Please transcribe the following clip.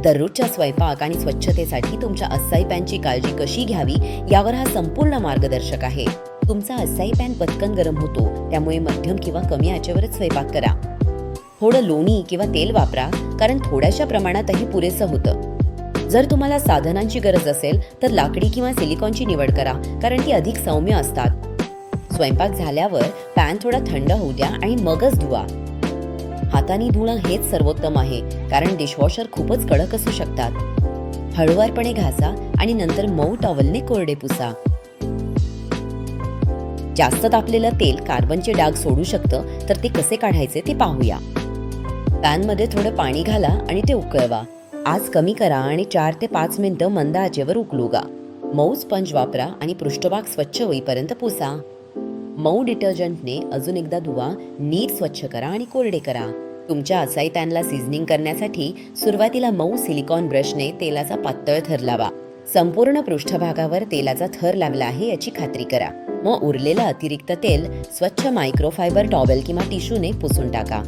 दररोजच्या स्वयंपाक आणि स्वच्छतेसाठी तुमच्या असाई पॅनची काळजी कशी घ्यावी यावर हा संपूर्ण मार्गदर्शक आहे. तुमचा असाई पॅन पटकन गरम होतो, त्यामुळे मध्यम किंवा कमी आचेवरच स्वयंपाक करा. थोडं लोणी किंवा तेल वापरा, कारण थोड्याशा प्रमाणातही पुरेसं होतं. जर तुम्हाला साधनांची गरज असेल तर लाकडी किंवा सिलिकॉनची निवड करा, कारण ती अधिक सौम्य असतात. स्वयंपाक झाल्यावर पॅन थोडा थंड होऊ द्या आणि मगच धुवा. हाताने धुणं हेच सर्वोत्तम आहे, कारण डिशवॉशर खूपच कडक असू शकतात. हळूवारपणे घासा आणि नंतर मऊ टॉवेलने कोरडे पुसा. जास्त तापलेलं तेल कार्बनचे डाग सोडू शकतं, तर ते कसे काढायचे ते पाहूया. पॅनमध्ये थोडं पाणी घाला आणि ते उकळवा. आच कमी करा आणि 4 ते 5 मिनिटं मंद आचेवर उकळू द्या. मऊ स्पंज वापरा आणि पृष्ठभाग स्वच्छ होईपर्यंत पुसा. मऊ डिटर्जंटने अजून एकदा धुवा, नीट स्वच्छ करा आणि कोरडे करा. तुमच्या असाई पॅनला सीझनिंग करण्यासाठी सुरुवातीला मऊ सिलिकॉन ब्रशने तेलाचा पातळ थर लावा. संपूर्ण पृष्ठभागावर तेलाचा थर लागला आहे याची खात्री करा. मग उरलेलं अतिरिक्त तेल स्वच्छ मायक्रोफायबर टॉवेल किंवा टिश्यूने पुसून टाका.